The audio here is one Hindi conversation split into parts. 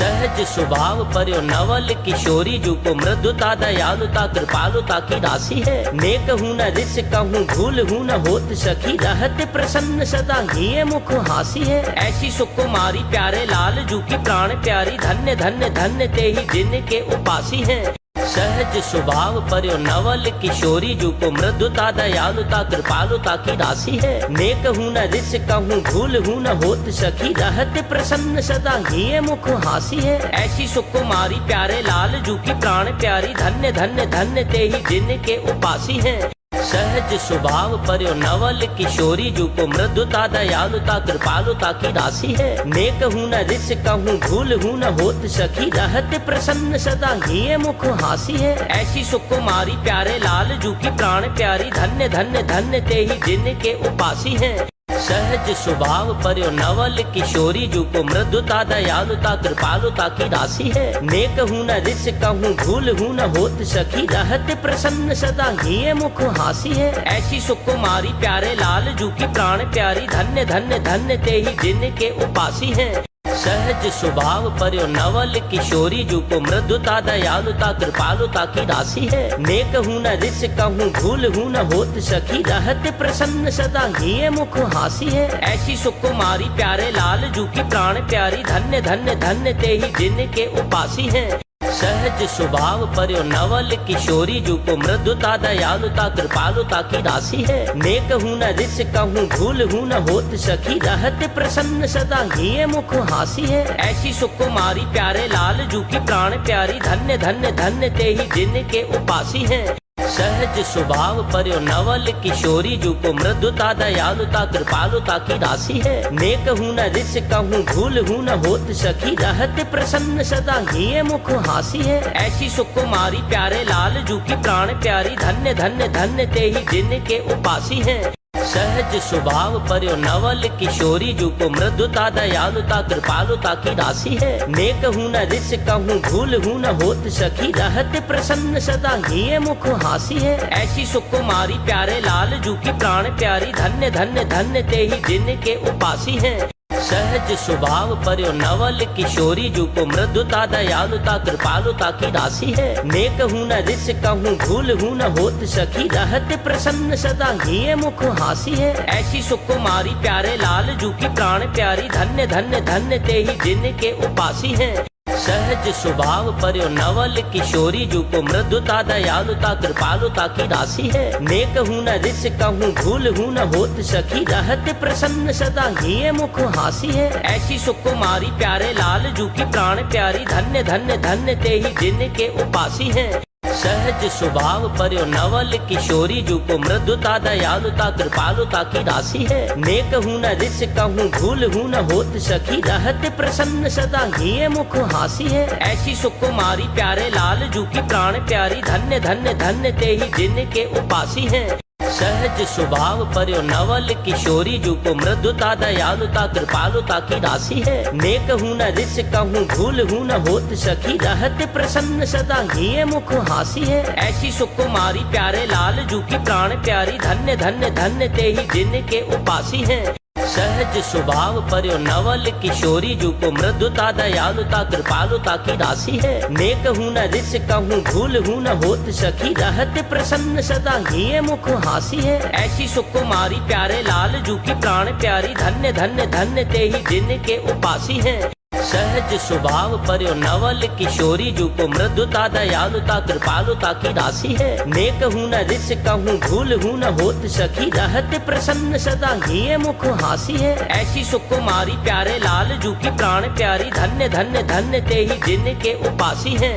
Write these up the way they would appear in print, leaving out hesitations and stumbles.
सहज स्वभाव पर्यो नवल किशोरी जू को मृदुता दयालुता कृपालुता की राशि है। नेक हूँ न रिस कहूँ भूल हूँ न होत सखी रहते प्रसन्न सदा ही मुख हासी है। ऐसी सुकुमारी प्यारे लाल जू की प्राण प्यारी धन्य धन्य धन्य ते ही जिनके उपासी है। सहज स्वभाव पर्यो नवल किशोरी जू को मृदुता दयालुता कृपालुता की राशि है। नेक हूँ न रिस कहूँ भूल हूँ न होत सखी रहते प्रसन्न सदा ही मुख हासी है। ऐसी सुकुमारी प्यारे लाल जू की प्राण प्यारी धन्य धन्य धन्य ते ही जिनके उपासी है। सहज स्वभाव पर्यो नवल किशोरी जू को मृदुता दयालुता कृपालुता की राशि है। नेक हूँ न रिस कहूँ भूल हूँ न होत सखी रहते प्रसन्न सदा ही मुख हासी है। ऐसी सुकुमारी प्यारे लाल जू की प्राण प्यारी धन्य धन्य धन्य ते ही जिनके उपासी है। सहज स्वभाव पर्यो नवल किशोरी जू को मृदुता दयालुता कृपालुता की राशि है। नेक हूँ न रिस कहूँ भूल हूँ न होत सखी रहते प्रसन्न सदा ही मुख हासी है। ऐसी सुकुमारी प्यारे लाल जू की प्राण प्यारी धन्य धन्य धन्य ते ही जिनके उपासी है। सहज स्वभाव पर्यो नवल किशोरी जू को मृदुता दयालुता कृपालुता की राशि है। नेक हूँ न रिस कहूँ भूल हूँ न होत सखी रहते प्रसन्न सदा ही मुख हासी है। ऐसी सुकुमारी प्यारे लाल जू की प्राण प्यारी धन्य धन्य धन्य ते ही जिनके उपासी है। सहज स्वभाव पर्यो नवल किशोरी जू को मृदुता दयालुता कृपालुता की राशि है। नेक हूँ न रिस कहूँ भूल हूँ न होत सखी रहते प्रसन्न सदा ही मुख हासी है। ऐसी सुकुमारी प्यारे लाल जू की प्राण प्यारी धन्य धन्य धन्य ते ही जिनके उपासी है। सहज स्वभाव पर्यो नवल किशोरी जू को मृदुता दयालुता कृपालुता की राशि है। नेक हूँ न रिस कहूँ भूल हूँ न होत सखी रहते प्रसन्न सदा ही मुख हासी है। ऐसी सुकुमारी प्यारे लाल जू की प्राण प्यारी धन्य धन्य धन्य ते ही जिनके उपासी है। सहज स्वभाव पर्यो नवल किशोरी जू को मृदुता दयालुता कृपालुता की राशि है। नेक हूँ न रिस कहूँ भूल हूँ न होत सखी रहते प्रसन्न सदा ही मुख हासी है। ऐसी सुकुमारी प्यारे लाल जू की प्राण प्यारी धन्य धन्य धन्य ते ही जिनके उपासी है। सहज स्वभाव पर्यो नवल किशोरी जू को मृदुता दयालुता कृपालुता की राशि है। नेक हूँ न रिस कहूँ भूल हूँ न होत सखी रहते प्रसन्न सदा ही मुख हासी है। ऐसी सुकुमारी प्यारे लाल जू की प्राण प्यारी धन्य धन्य धन्य ते ही जिनके उपासी है। सहज स्वभाव पर्यो नवल किशोरी जू को मृदुता दयालुता कृपालुता की राशि है। नेक हूँ न रिस कहूँ भूल हूँ न होत सखी रहते प्रसन्न सदा ही मुख हासी है। ऐसी सुकुमारी प्यारे लाल जू की प्राण प्यारी धन्य धन्य धन्य ते ही जिनके उपासी है। सहज स्वभाव पर्यो नवल किशोरी जू को मृदुता दयालुता कृपालुता की राशि है। नेक हूँ न रिस कहूँ भूल हूँ न होत सखी रहते प्रसन्न सदा ही मुख हासी है। ऐसी सुकुमारी प्यारे लाल जू की प्राण प्यारी धन्य धन्य धन्य ते ही जिनके उपासी है। सहज स्वभाव पर्यो नवल किशोरी जू को मृदुता दयालुता कृपालुता की राशि है। नेक हूँ न रिस कहूँ भूल हूँ न होत सखी रहते प्रसन्न सदा ही मुख हासी है। ऐसी सुकुमारी प्यारे लाल जू की प्राण प्यारी धन्य धन्य धन्य ते ही जिनके उपासी है। सहज स्वभाव पर्यो नवल किशोरी जू को मृदुता दयालुता कृपालुता की राशि है। नेक हूँ न रिस कहूँ भूल हूँ न होत सखी रहते प्रसन्न सदा ही मुख हासी है। ऐसी सुकुमारी प्यारे लाल जू की प्राण प्यारी धन्य धन्य धन्य ते ही जिनके उपासी है। सहज स्वभाव पर्यो नवल किशोरी जू को मृदुता दयालुता कृपालुता की राशि है। नेक हूँ न रिस कहूँ भूल हूँ न होत सखी रहते प्रसन्न सदा ही मुख हासी है। ऐसी सुकुमारी प्यारे लाल जू की प्राण प्यारी धन्य धन्य धन्य ते ही जिनके उपासी है।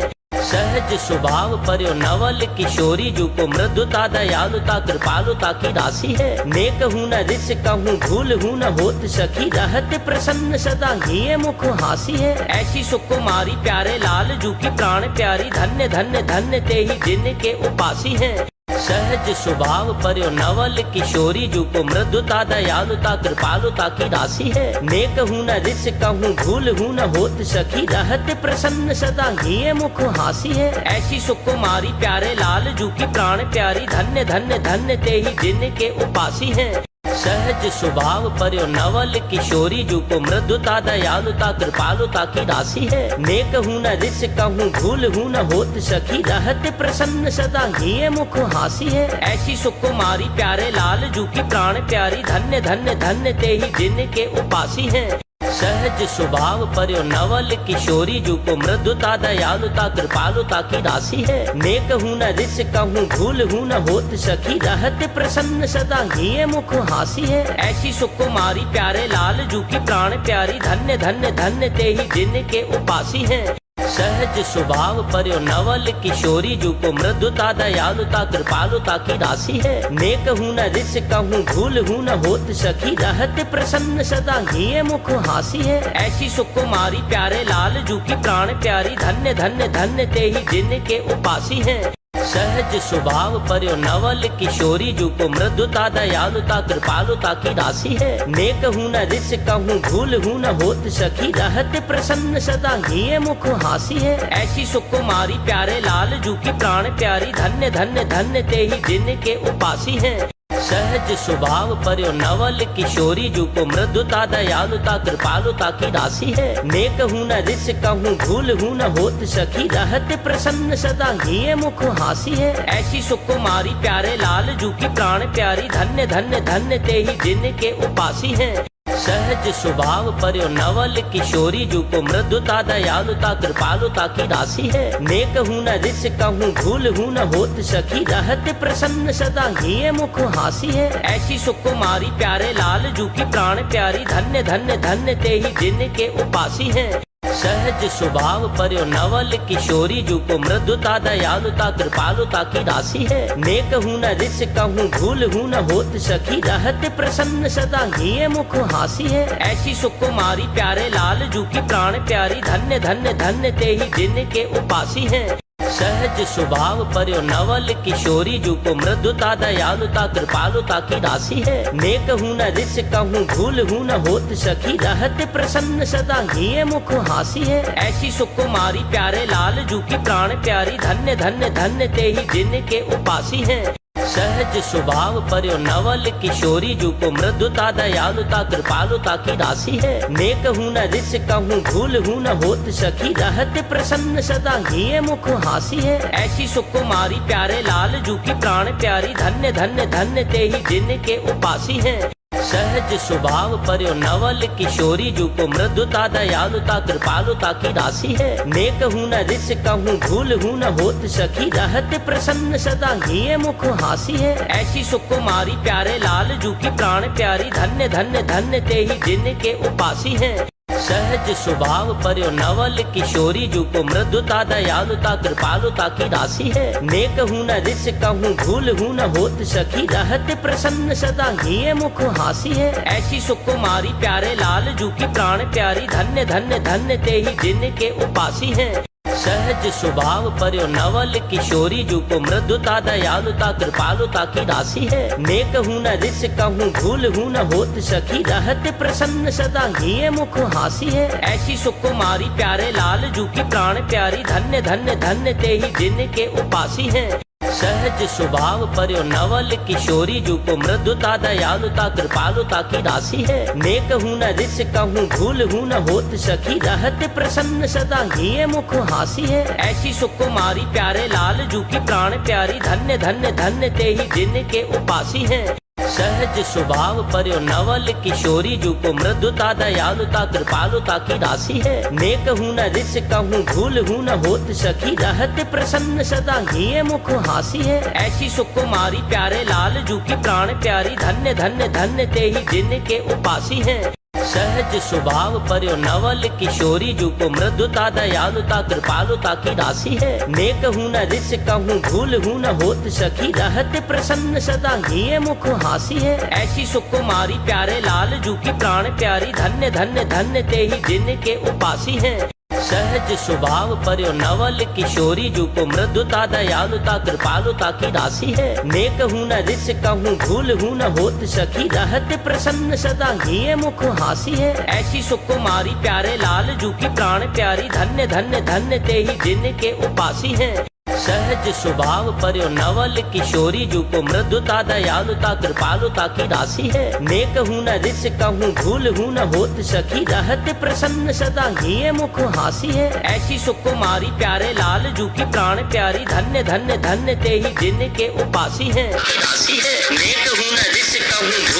सहज स्वभाव पर्यो नवल किशोरी जू को मृदुता दयालुता कृपालुता की राशि है। नेक हूँ न रिस कहूँ भूल हूँ न होत सखी रहते प्रसन्न सदा ही मुख हासी है। ऐसी सुकुमारी प्यारे लाल जू की प्राण प्यारी धन्य धन्य धन्य ते ही जिनके उपासी है। सहज स्वभाव पर्यो नवल किशोरी जू को मृदुता दयालुता कृपालुता की राशि है। नेक हूँ न रिस कहूँ भूल हूँ न होत सखी रहते प्रसन्न सदा ही मुख हासी है। ऐसी सुकुमारी प्यारे लाल जू की प्राण प्यारी धन्य धन्य धन्य ते ही जिनके उपासी है। सहज स्वभाव पर्यो नवल किशोरी जो को मृदुता दयालुता कृपालुता की राशि है। नेक हूँ न रिस कहूँ भूल हूँ न होत सखी रहत प्रसन्न सदा ही मुख हासी है। ऐसी सुकुमारी प्यारे लाल जू की प्राण प्यारी धन्य धन्य धन्य ते ही जिनके उपासी है। सहज स्वभाव पर्यो नवल किशोरी जो को मृदुता दयालुता कृपालुता की राशि है। नेक हूँ न रिस कहूँ भूल हूँ न होत सखी रहत प्रसन्न सदा ही मुख हासी है। ऐसी सुकुमारी प्यारे लाल जू की प्राण प्यारी धन्य धन्य धन्य ते ही जिनके उपासी है। सहज स्वभाव पर्यो नवल किशोरी जो को मृदुता दयालुता कृपालुता की राशि है। नेक हूँ न रिस कहूँ भूल हूँ न होत सखी रहत प्रसन्न सदा ही मुख हासी है। ऐसी सुकुमारी प्यारे लाल जू की प्राण प्यारी धन्य धन्य धन्य ते ही जिनके उपासी है। सहज स्वभाव पर्यो नवल किशोरी जो को मृदुता दयालुता कृपालुता की राशि है। नेक हूँ न रिस कहूँ भूल हूँ न होत सखी रहत प्रसन्न सदा ही मुख हासी है। ऐसी सुकुमारी प्यारे लाल जू की प्राण प्यारी धन्य धन्य धन्य ते ही जिनके उपासी है। सहज स्वभाव पर्यो नवल किशोरी जो को मृदुता दयालुता कृपालुता की राशि है। नेक हूँ न रिस कहूँ भूल हूँ न होत सखी रहत प्रसन्न सदा ही मुख हासी है। ऐसी सुकुमारी प्यारे लाल जू की प्राण प्यारी धन्य धन्य धन्य ते ही जिनके उपासी है। सहज स्वभाव पर्यो नवल किशोरी जो को मृदुता दयालुता कृपालुता की राशि है। नेक हूँ न रिस कहूँ भूल हूँ न होत सखी रहत प्रसन्न सदा ही मुख हासी है। ऐसी सुकुमारी प्यारे लाल जू की प्राण प्यारी धन्य धन्य धन्य ते ही जिनके उपासी है। सहज स्वभाव पर्यो नवल किशोरी जो को मृदुता दयालुता कृपालुता की राशि है। नेक हूँ न रिस कहूँ भूल हूँ न होत सखी रहत प्रसन्न सदा ही मुख हासी है। ऐसी सुकुमारी प्यारे लाल जू की प्राण प्यारी धन्य धन्य धन्य ते ही जिनके उपासी है। सहज स्वभाव पर्यो नवल किशोरी जो को मृदुता दयालुता कृपालुता की राशि है। नेक हूँ न रिस कहूँ भूल हूँ न होत सखी रहत प्रसन्न सदा ही मुख हासी है। ऐसी सुकुमारी प्यारे लाल जू की प्राण प्यारी धन्य धन्य धन्य ते ही जिनके उपासी है। सहज स्वभाव पर्यो नवल किशोरी जो को मृदुता दयालुता कृपालुता की राशि है। नेक हूँ न रिस कहूँ भूल हूँ न होत सखी रहत प्रसन्न सदा ही मुख हासी है। ऐसी सुकुमारी प्यारे लाल जू की प्राण प्यारी धन्य धन्य धन्य ते ही जिनके उपासी है। सहज स्वभाव पर्यो नवल किशोरी जो को मृदुता दयालुता कृपालुता की राशि है। नेक हूँ न रिस कहूँ भूल हूँ न होत सखी रहत प्रसन्न सदा ही मुख हासी है। ऐसी सुकुमारी प्यारे लाल जू की प्राण प्यारी धन्य धन्य धन्य ते ही जिनके उपासी है। सहज स्वभाव पर्यो नवल किशोरी जो को मृदुता दयालुता कृपालुता की राशि है। नेक हूँ न रिस कहूँ भूल हूँ न होत सखी रहत प्रसन्न सदा ही मुख हासी है। ऐसी सुकुमारी प्यारे लाल जू की प्राण प्यारी धन्य धन्य धन्य ते ही जिनके उपासी है। सहज स्वभाव पर्यो नवल किशोरी जो को मृदुता दयालुता कृपालुता की राशि है। नेक हूँ न रिस कहूँ भूल हूँ न होत सखी रहत प्रसन्न सदा ही मुख हासी है। ऐसी सुकुमारी प्यारे लाल जू की प्राण प्यारी धन्य धन्य धन्य ते ही जिनके उपासी है। सहज स्वभाव पर्यो नवल किशोरी जो को मृदुता दयालुता कृपालुता की राशि है। नेक हूँ न रिस कहूँ भूल हूँ न होत सखी रहत प्रसन्न सदा ही मुख हासी है। ऐसी सुकुमारी प्यारे लाल जू की प्राण प्यारी धन्य धन्य धन्य ते ही जिनके उपासी है। सहज स्वभाव पर्यो नवल किशोरी जो को मृदुता दयालुता कृपालुता की राशि है। नेक हूँ न रिस कहूँ भूल हूँ न होत सखी रहत प्रसन्न सदा ही मुख हासी है। ऐसी सुकुमारी प्यारे लाल जू की प्राण प्यारी धन्य धन्य धन्य ते ही जिनके उपासी है। सहज स्वभाव पर्यो नवल किशोरी जो को मृदुता दयालुता कृपालुता की राशि है। नेक हूँ न रिस कहूँ भूल हूँ न होत सखी रहत प्रसन्न सदा ही मुख हासी है। ऐसी सुकुमारी प्यारे लाल जू की प्राण प्यारी धन्य धन्य धन्य ते ही जिनके उपासी है। सहज स्वभाव पर्यो नवल किशोरी जो को मृदुता दयालुता कृपालुता की राशि है। नेक हूँ न रिस कहूँ भूल हूँ न होत सखी रहत प्रसन्न सदा ही मुख हासी है। ऐसी सुकुमारी प्यारे लाल जू की प्राण प्यारी धन्य धन्य धन्य ते ही जिनके उपासी है। सहज स्वभाव पर्यो नवल किशोरी जू को मृदुता दयालुता कृपालुता की राशि है। नेक हूँ न रिस कहूँ भूल हूँ न होत सखी, रहते प्रसन्न सदा ही मुख हासी है। ऐसी सुकुमारी प्यारे लाल जू की प्राण प्यारी, धन्य धन्य धन्य ते ही जिनके उपासी है। नेक हूँ न रिस कहूँ